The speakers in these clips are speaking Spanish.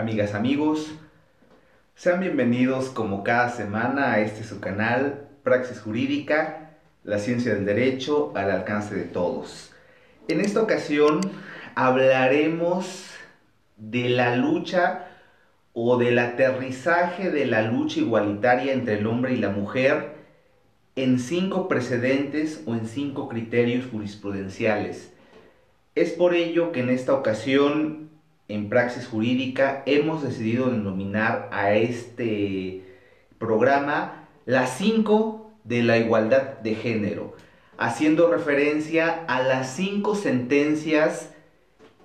amigas, amigos, sean bienvenidos como cada semana a este su canal, Praxis Jurídica, la ciencia del derecho al alcance de todos. En esta ocasión hablaremos de la lucha o del aterrizaje de la lucha igualitaria entre el hombre y la mujer en 5 precedentes o en 5 criterios jurisprudenciales. Es por ello que en esta ocasión, en Praxis Jurídica, hemos decidido denominar a este programa las 5 de la igualdad de género, haciendo referencia a las 5 sentencias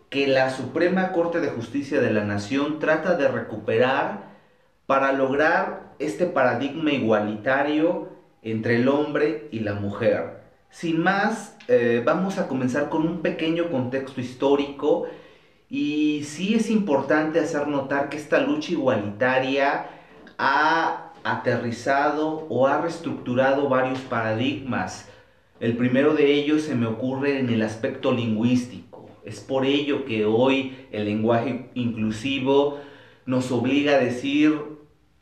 que la Suprema Corte de Justicia de la Nación trata de recuperar para lograr este paradigma igualitario entre el hombre y la mujer. Sin más, vamos a comenzar con un pequeño contexto histórico y sí es importante hacer notar que esta lucha igualitaria ha aterrizado o ha reestructurado varios paradigmas. El primero de ellos se me ocurre en el aspecto lingüístico. Es por ello que hoy el lenguaje inclusivo nos obliga a decir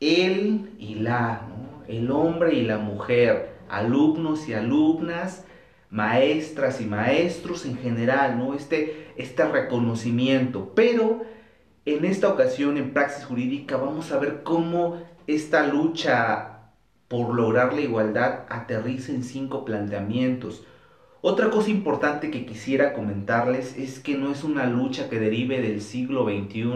él y la, ¿no? El hombre y la mujer, alumnos y alumnas, maestras y maestros en general, ¿no? Este reconocimiento. Pero en esta ocasión, en Praxis Jurídica, vamos a ver cómo esta lucha por lograr la igualdad aterriza en 5 planteamientos. Otra cosa importante que quisiera comentarles es que no es una lucha que derive del siglo XXI.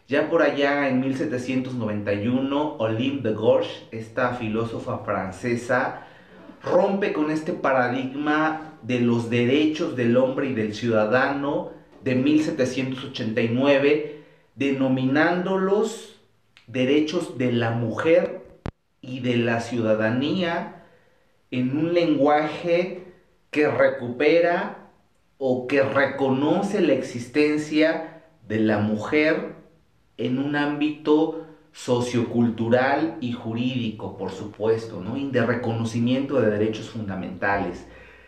Ya por allá en 1791, Olympe de Gouges, esta filósofa francesa, rompe con este paradigma de los derechos del hombre y del ciudadano de 1789, denominándolos derechos de la mujer y de la ciudadanía en un lenguaje que recupera o que reconoce la existencia de la mujer en un ámbito sociocultural y jurídico, por supuesto, ¿no? Y de reconocimiento de derechos fundamentales.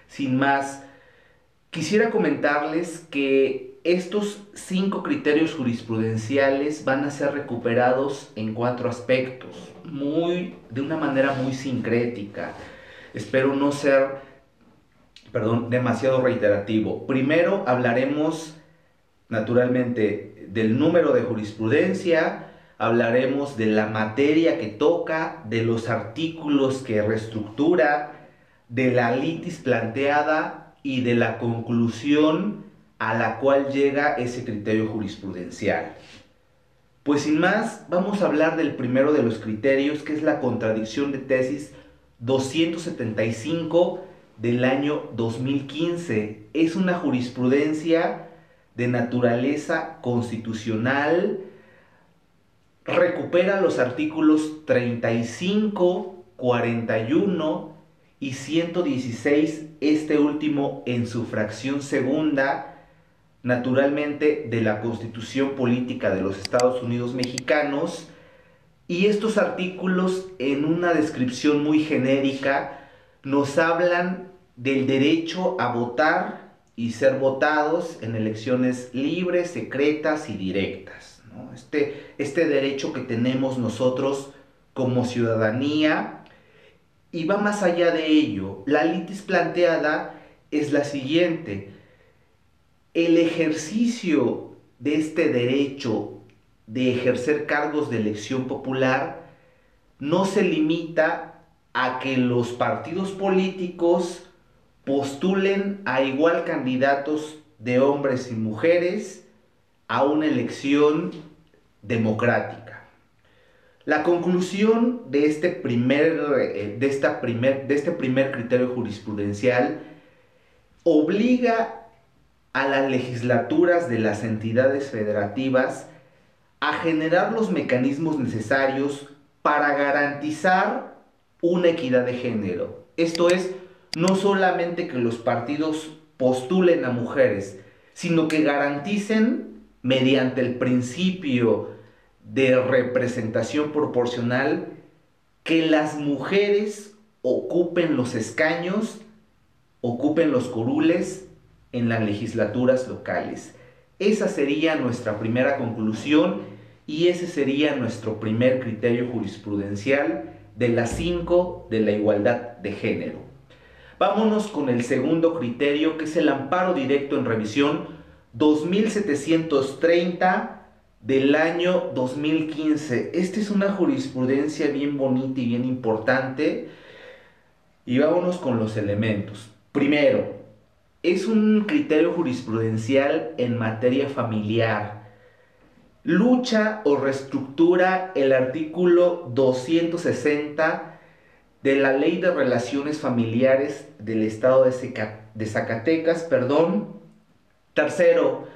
Sin más, quisiera comentarles que estos 5 criterios jurisprudenciales van a ser recuperados en 4 aspectos, de una manera muy sincrética. Espero no ser, demasiado reiterativo. Primero hablaremos naturalmente del número de jurisprudencia, hablaremos de la materia que toca, de los artículos que reestructura, de la litis planteada y de la conclusión a la cual llega ese criterio jurisprudencial. Pues sin más, vamos a hablar del primero de los criterios, que es la contradicción de tesis 275 del año 2015. Es una jurisprudencia de naturaleza constitucional, recupera los artículos 35, 41 y 116, este último en su fracción segunda, naturalmente de la Constitución Política de los Estados Unidos Mexicanos, y estos artículos en una descripción muy genérica nos hablan del derecho a votar y ser votados en elecciones libres, secretas y directas, ¿no? Este derecho que tenemos nosotros como ciudadanía, y va más allá de ello. La litis planteada es la siguiente: el ejercicio de este derecho de ejercer cargos de elección popular no se limita a que los partidos políticos postulen a igual candidatos de hombres y mujeres a una elección democrática. La conclusión de este primer criterio jurisprudencial obliga a las legislaturas de las entidades federativas a generar los mecanismos necesarios para garantizar una equidad de género. Esto es, no solamente que los partidos postulen a mujeres, sino que garanticen, mediante el principio de representación proporcional, que las mujeres ocupen los escaños, ocupen los curules en las legislaturas locales. Esa sería nuestra primera conclusión y ese sería nuestro primer criterio jurisprudencial de las 5 de la igualdad de género. Vámonos con el segundo criterio, que es el amparo directo en revisión 2730 del año 2015. Esta es una jurisprudencia bien bonita y bien importante. Y vámonos con los elementos. Primero, es un criterio jurisprudencial en materia familiar. Lucha o reestructura el artículo 260 de la Ley de Relaciones Familiares del Estado de Zacatecas, perdón. Tercero,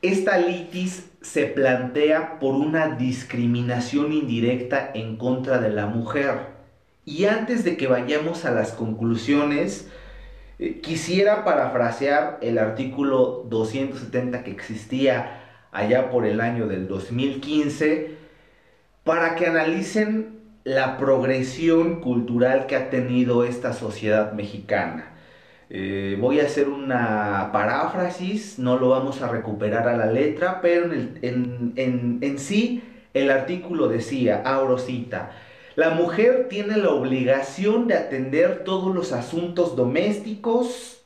esta litis se plantea por una discriminación indirecta en contra de la mujer. Y antes de que vayamos a las conclusiones, quisiera parafrasear el artículo 270 que existía allá por el año del 2015 para que analicen la progresión cultural que ha tenido esta sociedad mexicana. Voy a hacer una paráfrasis, no lo vamos a recuperar a la letra, pero en sí el artículo decía, abro cita, la mujer tiene la obligación de atender todos los asuntos domésticos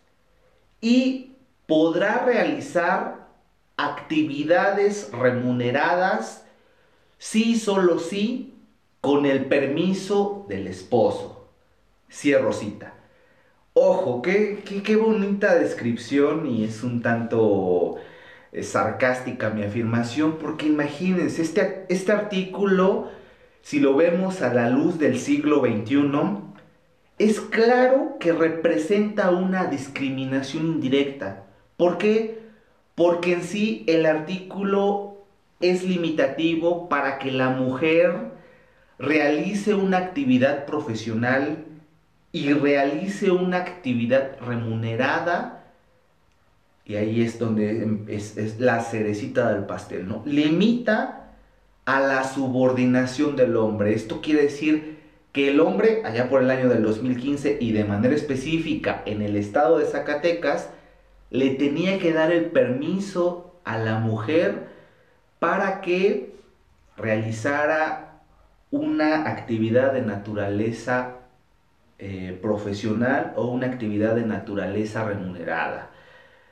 y podrá realizar actividades remuneradas, sí, solo sí, con el permiso del esposo. Cierro cita. Ojo, qué bonita descripción y es un tanto sarcástica mi afirmación, porque imagínense, este artículo, si lo vemos a la luz del siglo XXI, es claro que representa una discriminación indirecta. ¿Por qué? Porque en sí el artículo es limitativo para que la mujer realice una actividad profesional y realice una actividad remunerada, y ahí es donde es la cerecita del pastel, ¿no? Limita a la subordinación del hombre. Esto quiere decir que el hombre, allá por el año del 2015 y de manera específica en el estado de Zacatecas, le tenía que dar el permiso a la mujer para que realizara una actividad de naturaleza profesional o una actividad de naturaleza remunerada.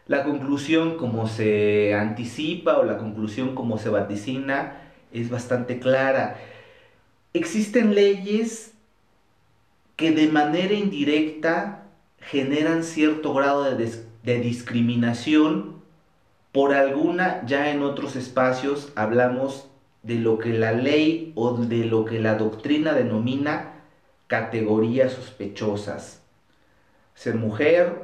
La conclusión como se anticipa o la conclusión como se vaticina es bastante clara. Existen leyes que de manera indirecta generan cierto grado de discriminación por alguna, ya en otros espacios hablamos de lo que la ley o de lo que la doctrina denomina categorías sospechosas. Ser mujer,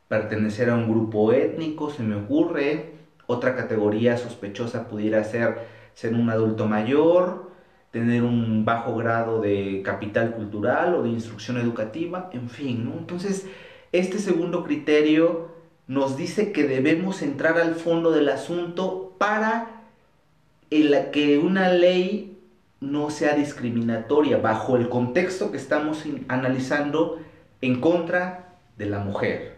pertenecer a un grupo étnico, se me ocurre. Otra categoría sospechosa pudiera ser un adulto mayor, tener un bajo grado de capital cultural o de instrucción educativa, en fin, ¿no? Entonces, este segundo criterio nos dice que debemos entrar al fondo del asunto para que una ley no sea discriminatoria bajo el contexto que estamos analizando en contra de la mujer.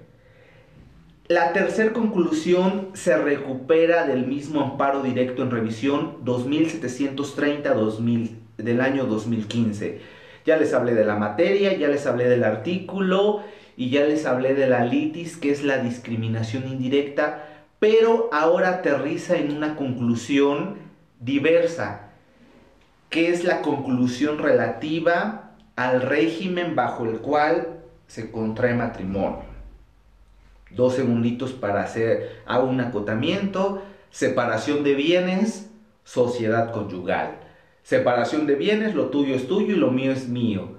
La tercera conclusión se recupera del mismo amparo directo en revisión 2730 del año 2015. Ya les hablé de la materia, ya les hablé del artículo y ya les hablé de la litis, que es la discriminación indirecta, pero ahora aterriza en una conclusión diversa, que es la conclusión relativa al régimen bajo el cual se contrae matrimonio. 2 segunditos para hago un acotamiento. Separación de bienes, sociedad conyugal. Separación de bienes, lo tuyo es tuyo y lo mío es mío.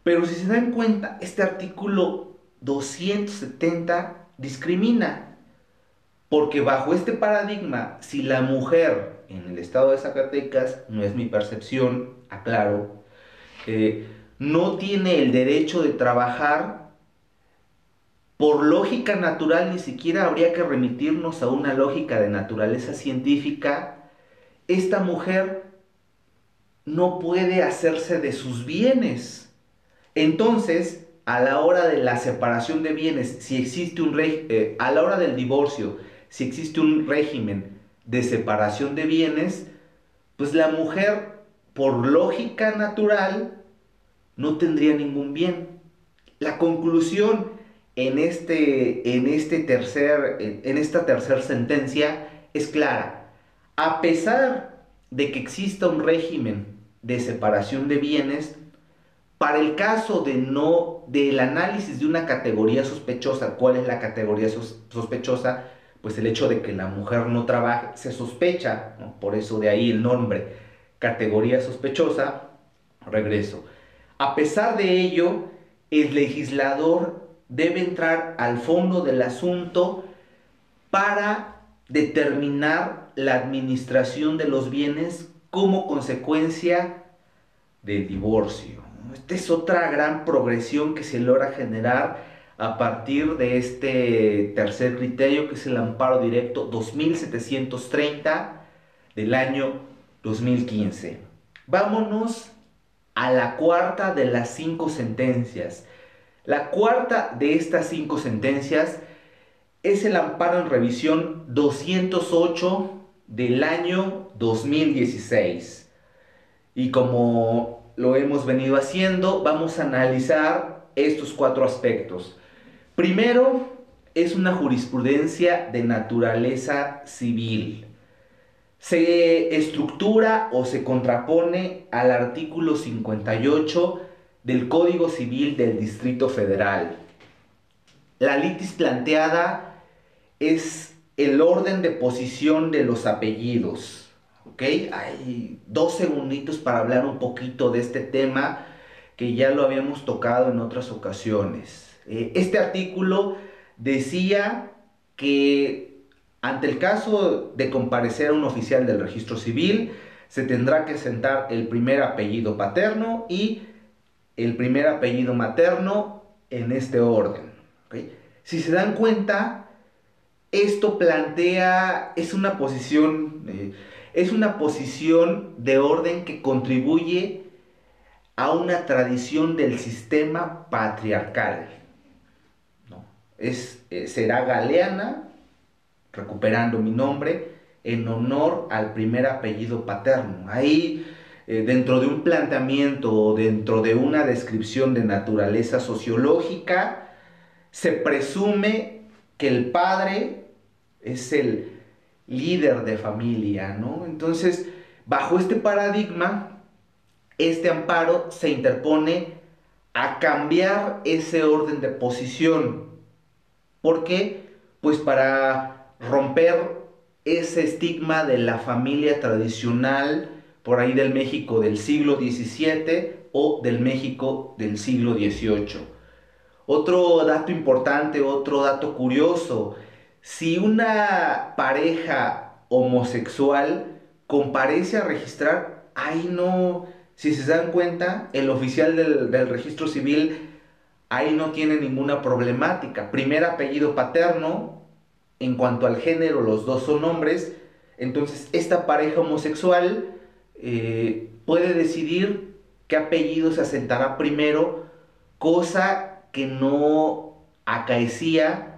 Pero si se dan cuenta, este artículo 270 discrimina. Porque bajo este paradigma, si la mujer en el estado de Zacatecas, no es mi percepción, aclaro, no tiene el derecho de trabajar, por lógica natural ni siquiera habría que remitirnos a una lógica de naturaleza científica, esta mujer no puede hacerse de sus bienes. Entonces, a la hora de la separación de bienes, si existe a la hora del divorcio, si existe un régimen de separación de bienes, pues la mujer, por lógica natural, no tendría ningún bien. La conclusión en esta tercera sentencia es clara. A pesar de que exista un régimen de separación de bienes, para el caso del análisis de una categoría sospechosa, ¿cuál es la categoría sospechosa? Pues el hecho de que la mujer no trabaje, se sospecha, ¿no? Por eso de ahí el nombre, categoría sospechosa, regreso. A pesar de ello, el legislador debe entrar al fondo del asunto para determinar la administración de los bienes como consecuencia del divorcio. Esta es otra gran progresión que se logra generar a partir de este tercer criterio, que es el amparo directo 2730 del año 2015. Vámonos a la cuarta de las 5 sentencias. La cuarta de estas 5 sentencias es el amparo en revisión 208 del año 2016. Y como lo hemos venido haciendo, vamos a analizar estos 4 aspectos. Primero, es una jurisprudencia de naturaleza civil. Se estructura o se contrapone al artículo 58 del Código Civil del Distrito Federal. La litis planteada es el orden de posición de los apellidos. ¿Ok? Hay 2 segunditos para hablar un poquito de este tema que ya lo habíamos tocado en otras ocasiones. Este artículo decía que ante el caso de comparecer a un oficial del registro civil, se tendrá que sentar el primer apellido paterno y el primer apellido materno en este orden. ¿Okay? Si se dan cuenta, esto plantea, es una posición de orden que contribuye a una tradición del sistema patriarcal, ¿no? Será galeana, recuperando mi nombre, en honor al primer apellido paterno. Ahí, dentro de un planteamiento o dentro de una descripción de naturaleza sociológica, se presume que el padre es el líder de familia, ¿no? Entonces, bajo este paradigma, este amparo se interpone a cambiar ese orden de posición. ¿Por qué? Pues para romper ese estigma de la familia tradicional por ahí del México del siglo XVII o del México del siglo XVIII. Otro dato importante, otro dato curioso, si una pareja homosexual comparece a registrar, ahí no, si se dan cuenta, el oficial del registro civil ahí no tiene ninguna problemática. Primer apellido paterno, en cuanto al género, los dos son hombres. Entonces, esta pareja homosexual puede decidir qué apellido se asentará primero, cosa que no acaecía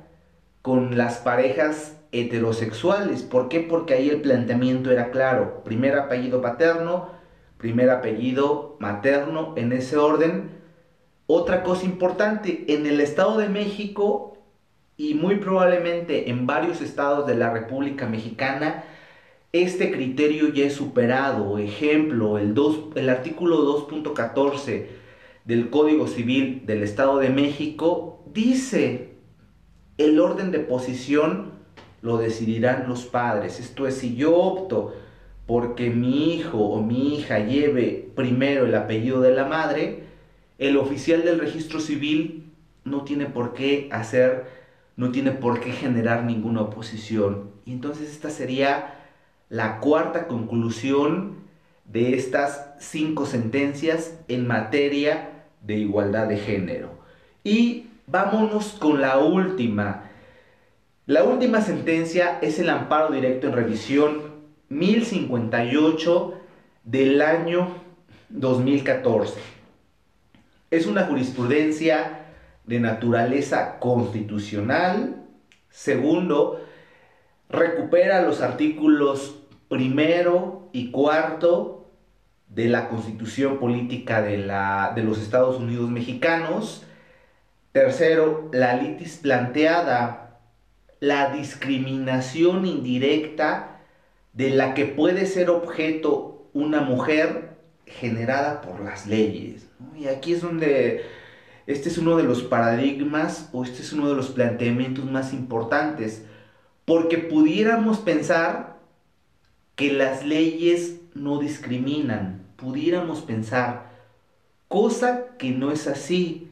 con las parejas heterosexuales. ¿Por qué? Porque ahí el planteamiento era claro. Primer apellido paterno, primer apellido materno, en ese orden. Otra cosa importante, en el Estado de México y muy probablemente en varios estados de la República Mexicana, este criterio ya es superado. Ejemplo, el artículo 2.14 del Código Civil del Estado de México dice: el orden de posición lo decidirán los padres. Esto es, si yo opto porque mi hijo o mi hija lleve primero el apellido de la madre, el oficial del registro civil no tiene por qué no tiene por qué generar ninguna oposición. Y entonces esta sería la cuarta conclusión de estas 5 sentencias en materia de igualdad de género. Y vámonos con la última. La última sentencia es el amparo directo en revisión 1058 del año 2014. Es una jurisprudencia de naturaleza constitucional. Segundo, recupera los artículos 1 y cuarto de la Constitución Política de los Estados Unidos Mexicanos. Tercero, la litis planteada, la discriminación indirecta de la que puede ser objeto una mujer generada por las leyes, ¿no? Y aquí es donde este es uno de los paradigmas o este es uno de los planteamientos más importantes, porque pudiéramos pensar que las leyes no discriminan, pudiéramos pensar, cosa que no es así.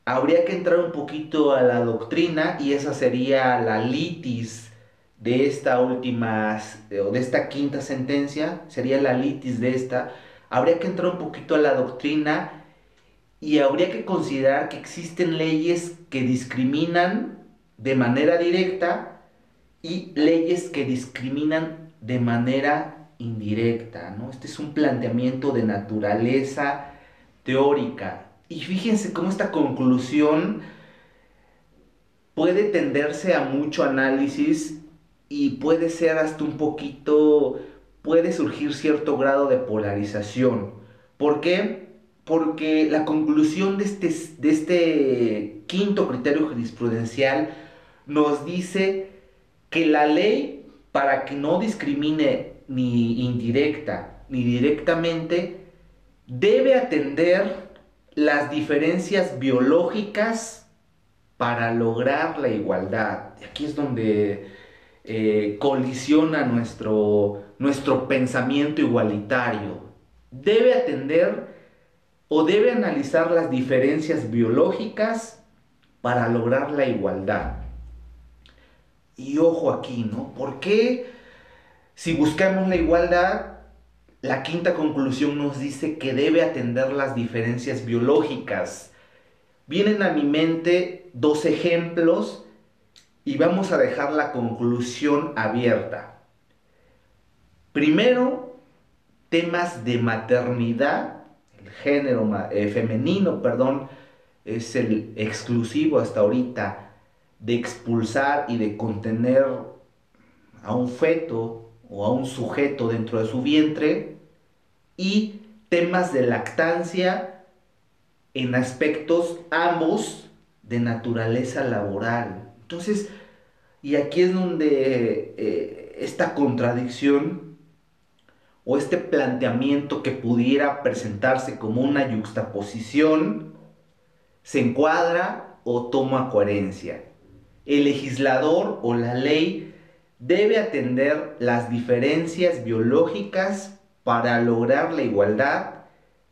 Habría que entrar un poquito a la doctrina y esa sería la litis de esta última, o de esta quinta sentencia, sería la litis de esta. Habría que entrar un poquito a la doctrina y habría que considerar que existen leyes que discriminan de manera directa y leyes que discriminan de manera indirecta, ¿no? Este es un planteamiento de naturaleza teórica. Y fíjense cómo esta conclusión puede tenderse a mucho análisis y puede ser hasta un poquito, puede surgir cierto grado de polarización. ¿Por qué? Porque la conclusión de este quinto criterio jurisprudencial nos dice que la ley, para que no discrimine ni indirecta ni directamente, debe atender las diferencias biológicas para lograr la igualdad. Y aquí es donde colisiona nuestro pensamiento igualitario. Debe atender o debe analizar las diferencias biológicas para lograr la igualdad. Y ojo aquí, ¿no? ¿Por qué si buscamos la igualdad, la quinta conclusión nos dice que debe atender las diferencias biológicas? Vienen a mi mente dos ejemplos y vamos a dejar la conclusión abierta. Primero, temas de maternidad. El género femenino, perdón, es el exclusivo hasta ahorita de expulsar y de contener a un feto o a un sujeto dentro de su vientre, y temas de lactancia en aspectos ambos de naturaleza laboral. Entonces, y aquí es donde esta contradicción o este planteamiento que pudiera presentarse como una yuxtaposición se encuadra o toma coherencia. El legislador o la ley debe atender las diferencias biológicas para lograr la igualdad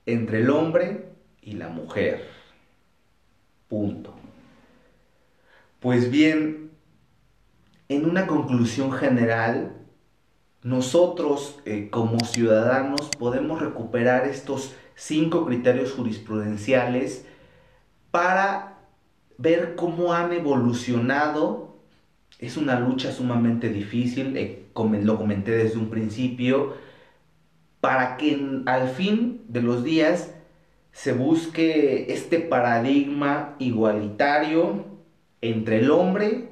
entre el hombre y la mujer. Punto. Pues bien, en una conclusión general, nosotros como ciudadanos podemos recuperar estos 5 criterios jurisprudenciales para ver cómo han evolucionado. Es una lucha sumamente difícil, lo comenté desde un principio, para que al fin de los días se busque este paradigma igualitario entre el hombre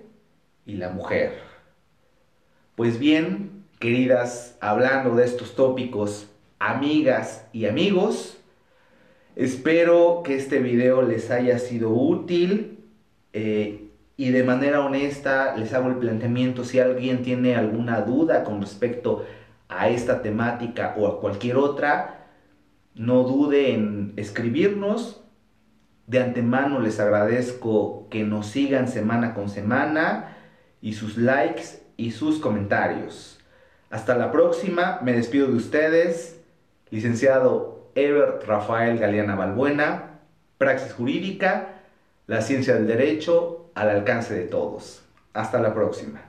y la mujer. Pues bien, queridas, hablando de estos tópicos, amigas y amigos, espero que este video les haya sido útil y de manera honesta les hago el planteamiento. Si alguien tiene alguna duda con respecto a esta temática o a cualquier otra, no dude en escribirnos. De antemano les agradezco que nos sigan semana con semana y sus likes y sus comentarios. Hasta la próxima, me despido de ustedes, licenciado Ebert Rafael Galeana Balbuena, Praxis Jurídica, la ciencia del derecho al alcance de todos. Hasta la próxima.